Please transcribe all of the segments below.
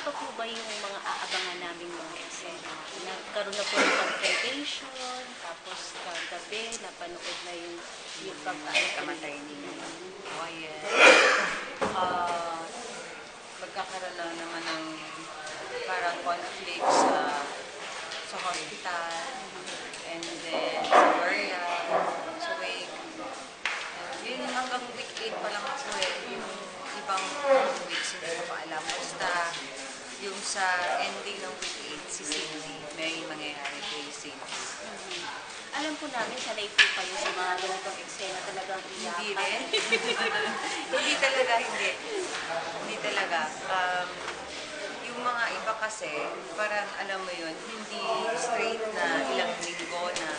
pa po ba yung mga aabangan naming mga eksena? Nagkaroon na po ng confrontation, tapos kagabi, napanood na yung Kamatay ni Wyatt. Magkakaroon lang naman ng parang conflict sa hospital, and then sa burial, sa wake. Yun hanggang week 8 pa lang ako yung ibang weeks hindi ko pa alam. Basta yung sa ending ng week 8, si Cindy, may mangyayari kay Cindy. Alam po namin, sanay po kayo sa mga ganitong eksena, talagang iyakan. Hindi rin. Hindi talaga, hindi. Hindi talaga. Yung mga iba kasi, parang alam mo yun, hindi straight na ilang linggo na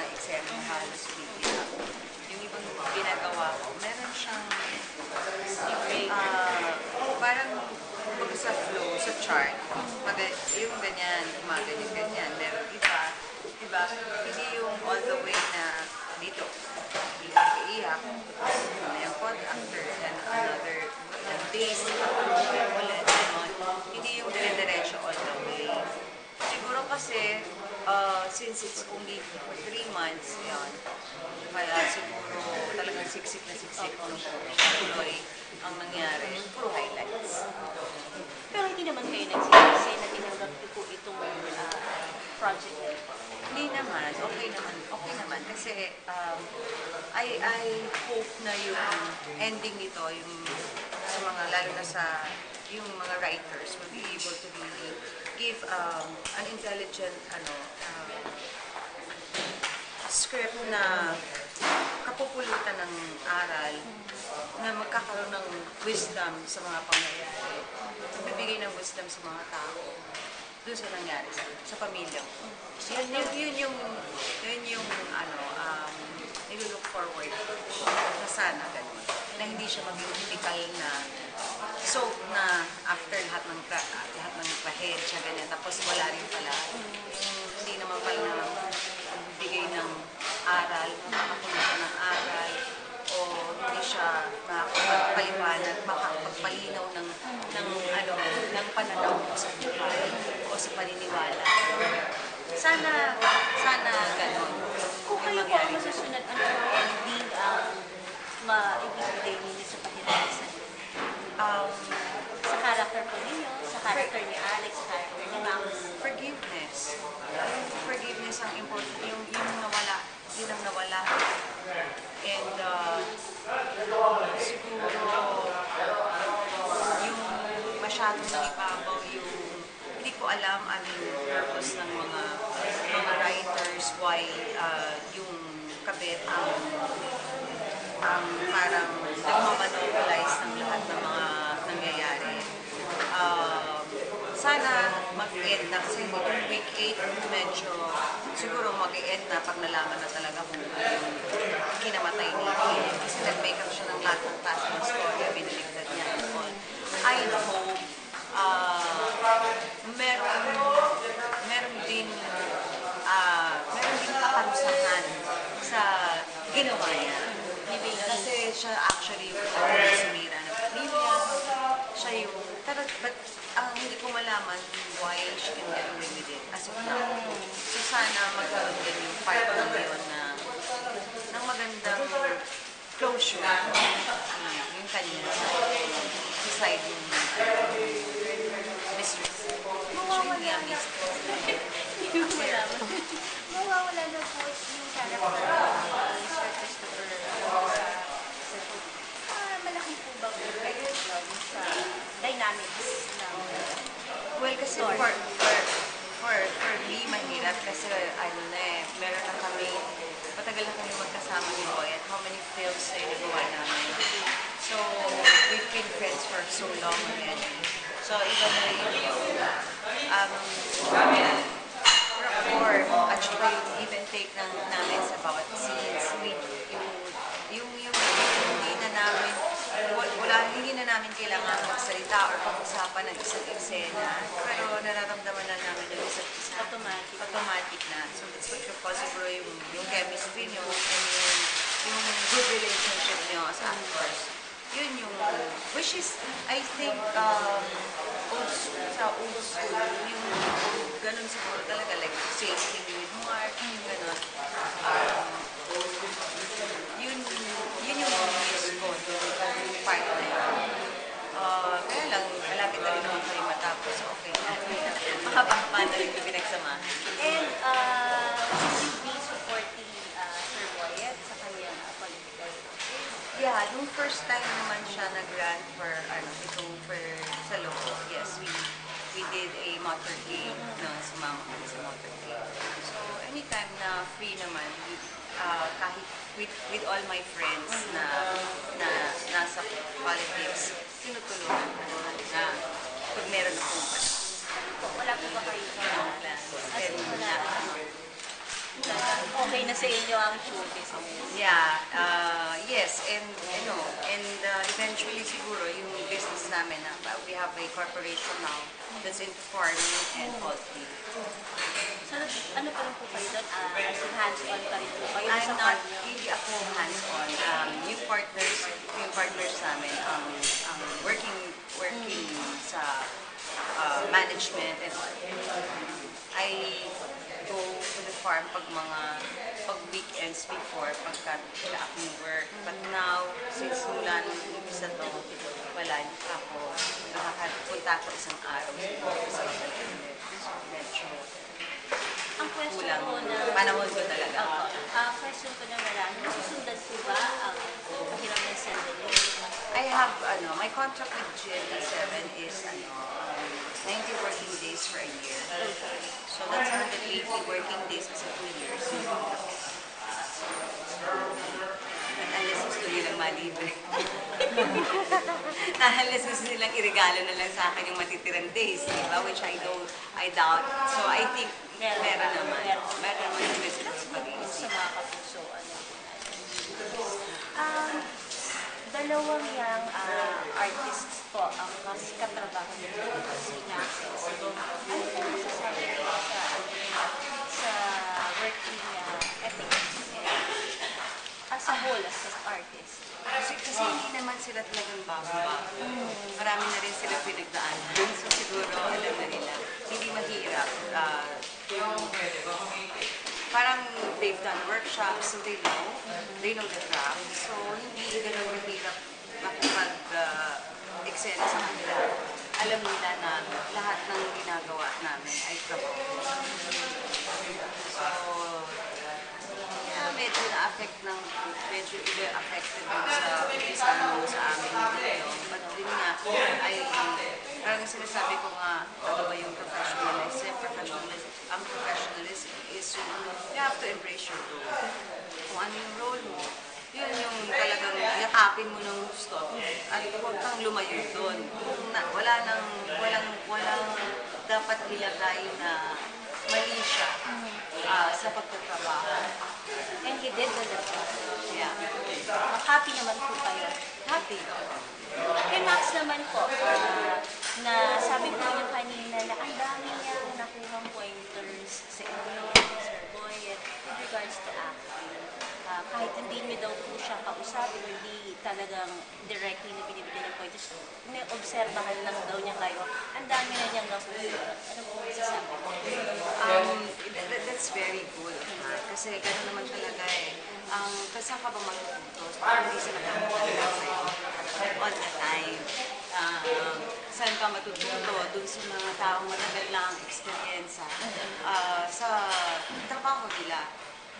eksena halos bigla. Yung ibang ginagawa ko, meron siyang parang kumbaga sa flow, sa chart, yung ganyan, ganyan. Meron iba, diba? Hindi yung all the way na dito, iiyak, yung after another days, ulit, hindi yung dire-diretso all the way. Siguro kasi, since it's only for 3 months, yun, kaya siguro talagang siksik na siksik nung tuloy ang nangyari, puro highlights. Pero hindi naman kayo nagsisisi na tinanggap niyo po itong project na ito? Hindi naman, okay naman. Kasi I hope na yung ending nito, yung sa mga, lalo na sa yung mga writers will be able to really give an intelligent script na kapupulutan ng aral na magkakaroon ng wisdom sa mga pangyayari. Magbibigay ng wisdom sa mga tao doon sa nangyari sa pamilya ko. Yun yung nilook forward na sana ganun. Na hindi siya maging typical na soap na after lahat ng kahit siya ganyan. Tapos wala rin pala. Hindi naman pala na magbibigay ng aral, makakapuno siya ng aral, o hindi siya makakapagpaliwanag, makakapagpalinaw ng pananaw mo sa buhay o sa paniniwala. Sana ganun. Kung kayo po ang masusunod, ano ang ending ang maibibigay ninyo sa pakinalisan? Sa character po ninyo, sa character ni Alex, sa character ni Max? Forgiveness. Yung forgiveness ang important. Yung nawala, yun ang nawala. And siguro yung masyadong naibabaw yung hindi ko alam ano yung purpose ng mga writers, why yung kabit ang parang nagmamanobilize ng lahat ng mga nangyayari. Sana mag-end na kasi itong week 8 medyo siguro mag-end na pag nalaman na talaga kung ano yung kinamatay ni Kim. Kasi nag-make up siya ng lahat ng past ng story, biniligtad niya and all. I hope meron din kakarusahan sa ginawa niya. Kasi siya actually yung sumira ng pamilya. Siya yung, but hindi ko malaman why she can get away with it as of now. So sana magkaroon din yung part ng yun na ng magandang closure. Yung kanya sa side yung mistress. Mawawala na po. Hindi ko malaman. Mawawala na po yung character ni Sir Christopher. Malaki po ba sa dynamics ng well, kasi for me, mahirap kasi meron na kami, matagal na kami magkasama ni Wyatt. How many films na yung nagawa namin? So, we've been friends for so long already. So, iba na rin yung rapport at saka yung give and take namin sa bawat scenes. Hindi na namin kailangan magsalita or pag-usapan ng isang eksena. Pero nararamdaman na namin yung isa't isa. Automatic na. So that's what you call siguro yung chemistry nyo and yung good relationship nyo as actors. Yun yung, which is, I think, sa sa old school, yung ganun siguro talaga, like Same Thing with Mark, yung ganun. Um, yun, yun yung miss ko, yung part na yun. Kaya lang, malapit na rin naman kami matapos, so okay na. Makapakapa na rin yung pinagsamahan. And will you be supporting Sir Boyet sa kanyang political career? Yeah, nung first time naman siya nag-run for, for sa Loco, yes, we did a motorcade, no, sumama kami sa motorcade. So, anytime na free naman, kahit with all my friends na nasa politics, tinutulungan ko na pag meron akong Wala po ba kayo plans? As in, wala. na, Okay na sa inyo ang show business. yeah, yes, and eventually siguro yung business namin na we have a corporation now that's into farming and poultry. So, ano pa rin po kayo doon? As in hands-on pa rin po kayo I'm sa not farm niyo? really ako hands-on. Yung partners namin, working sa management and all. I go to the farm pag weekends before, pagka wala akong work. But now, since mula nung umpisa to, wala ako. Nakakapunta ako isang araw siguro sa kapatid. So, medyo Ang question kulang. ko na... Panahon ko talaga. Opo. Ang question ko na marami, nasusundan po ba ang pahiram ng sandali? I have, my contract with GMA7 is, 90 working days for a year. So that's 180 working days sa 2 years. Unless gusto nilang malibre. Unless gusto nilang irigalo na lang sa akin yung matitirang days, di ba? Which I doubt. So I think, meron naman. Meron naman yung gusto That's ko good po sa pag-iisip. mga kapuso. Dalawang yung artists po ang mas katrabaho nito si Naxis. Ano po masasabi niyo sa working ethics as a whole as an artist? Kasi hindi naman sila talagang bago-bago. Marami na rin sila pinagdaanan. So siguro alam na nila. Hindi mahirap. Parang they've done workshops, so they know the craft. So hindi ganun mahirap makipag-eksena sa kanila. Alam nila na lahat ng ginagawa namin ay trabaho. So, yeah, medyo affected dun sa umpisa nung sa amin dito. But yun nga, parang sinasabi ko nga, ano ba yung professionalism? Ang professionalism is you have to embrace your role. Kung ano yung role mo, yun yung talagang yakapin mo ng gusto at huwag kang lumayo doon. Walang dapat ilagay na mali siya sa pagtatrabaho. And he did the job. Yeah. Happy naman po kayo. Happy. Kay Max naman po, na sabi po niya kanina na ang dami niyang nakuhang pointers sa inyo, Sir Boyet, with regards to acting. Kahit hindi niyo daw po siya kausapin, hindi talagang directly na binibigyan ng pointers, obserbahan lang daw niya kayo. Ang dami na niyang nakuha. Ano po masasabi mo? That's very good of her. Kasi gano'n naman talaga eh. Saan ka ba matututo? Hindi sila talaga sa'yo. All the time. Saan ka matututo? Doon sa mga taong matagal lang ang experience sa trabaho nila.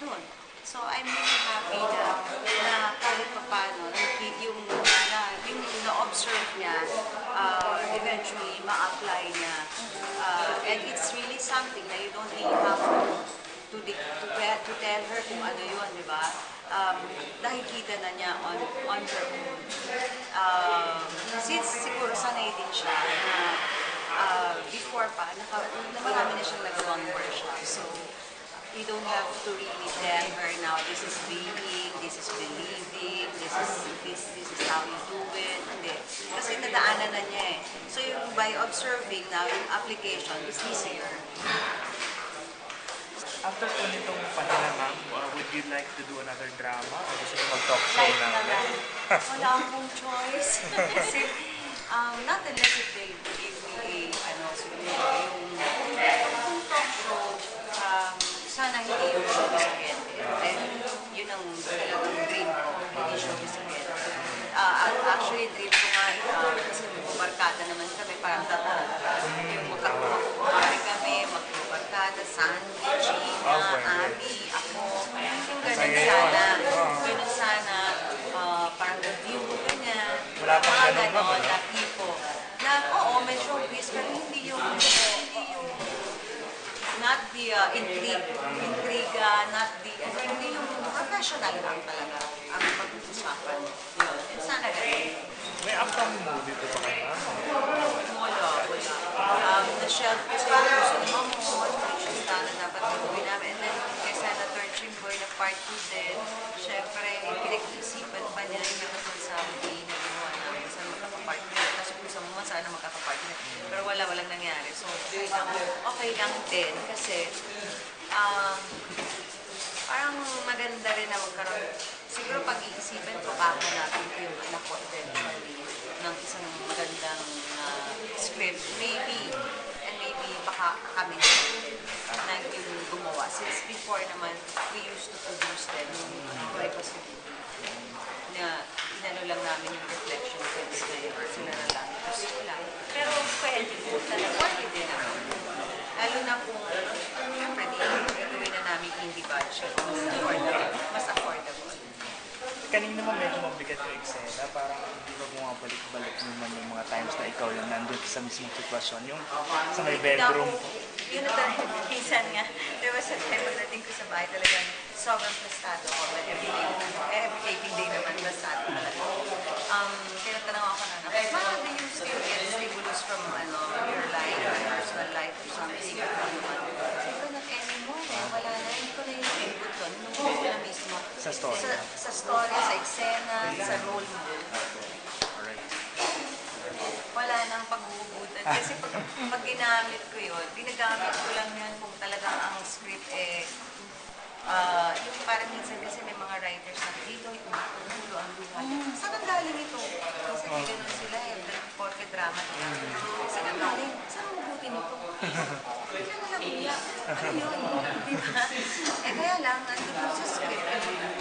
Doon. So I'm really happy na kahit pa paano, yung na-observe niya, eventually ma-apply niya. And it's really something na you don't really have to tell her kung ano yun, di ba? Nakikita na niya on her own. Since siguro sanay din siya na before pa, marami na siyang nagawang workshop. So, you don't have to really tell her now, this is being, this is believing, this is how you do it. Hindi. Kasi nadaanan na niya eh. So yung by observing now, yung application is easier. After po nitong Pahila, ma'am, would you like to do another drama? O gusto niyo mag-talk show Like na naman. ulit? Wala akong choice. Kasi, not unless if they give me a, siguro Sandy, Gina, Oh, pwede. Abby, ako. Yung ganun Saya yun. sana. Oo. Ganun sana. Parang review, ganyan. Wala pang Mga ganun, ma'am, ganon ano? na tipo. Na, oo, may showbiz, pero hindi yung not the intriga, not the, hindi yung professional lang talaga ang pag-uusapan. Yun. Yun sana ganun. May upcoming movie po ba kayo, ma'am? Wala. Na-shelf kasi yung gusto ni Mamo, which is na dapat gawin namin. And then, kay Senator Jimboy na part 2 din, syempre, pinag-iisipan pa niya yung mga Saudi na ginawa namin sa magkakapart 2. Kasi kung sa mga sana magkakapart 2. Pero walang nangyari. So, okay lang din kasi parang maganda rin na magkaroon. Siguro pag-iisipan ko, baka natin ko yung anak ko eventually ng isang magandang script. Maybe baka kami na yung gumawa. Since before naman, we used to produce them yung may possibility na inano lang namin yung reflection films na yun. Sila na lang. Gusto ko lang. Pero pwede po talaga. Pwede din naman. Lalo na kung syempre gagawin na namin indie budget. Mas affordable. Kanina mo medyo mabigat yung eksena, parang hindi ba bumabalik-balik naman yung mga times na ikaw lang nandun sa mismong sitwasyon, yung sa may bedroom. Yun na talaga, minsan nga, there was a time pagdating ko sa bahay talagang sobrang plastado ko, but every taping day naman, plastado talaga. Tinatanong ako na, Mama, do you still get stimulus from your life, personal life, or something? Sabi ko, not anymore, wala na, hindi ko na yung input doon, nung na mismo. Sa story. Sa story, sa eksena, sa role mo. Alright. Wala nang paghuhugutan. Kasi pag ginamit ko yun, ginagamit ko lang yun kung talagang ang script yung parang minsan kasi may mga writers na dito, yung ulo ang buhay. Saan ang galing ito? Kasi may ganun sila porke drama nila. Saan ang galing? Saan ang mabuti nito? Kaya na lang umiyak. Ano yun? Diba? Kaya lang, nandun ko sa script.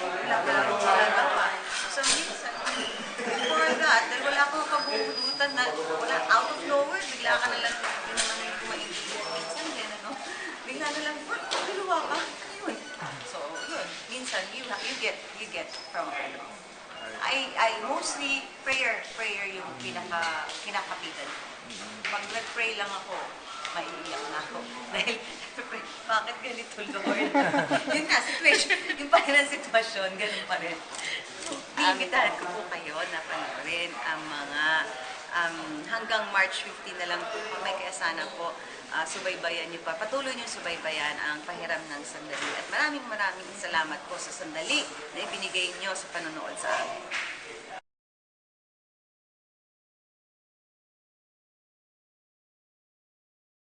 Wala ka lang magagawa. So minsan, before that, dahil wala akong paghuhugutan na, wala out of nowhere, bigla ka na lang, yun naman yung kumaintindihan. Minsan din, bigla na lang, ginawa ka? Ano yun? So, yun. Minsan, you get from, mostly, prayer yung kinakapitan. Pag nag-pray lang ako, maiiyak na ako. Dahil, bakit ganito, Lord? Yun nga, situation, yung pa rin ang sitwasyon, ganun pa rin. Iimbitahan ko po kayo na panoorin ang mga hanggang March 15 na lang po kami, kaya sana po subaybayan niyo pa. Patuloy niyo subaybayan ang Pahiram ng Sandali. At maraming salamat po sa sandali na ibinigay niyo sa panonood sa amin.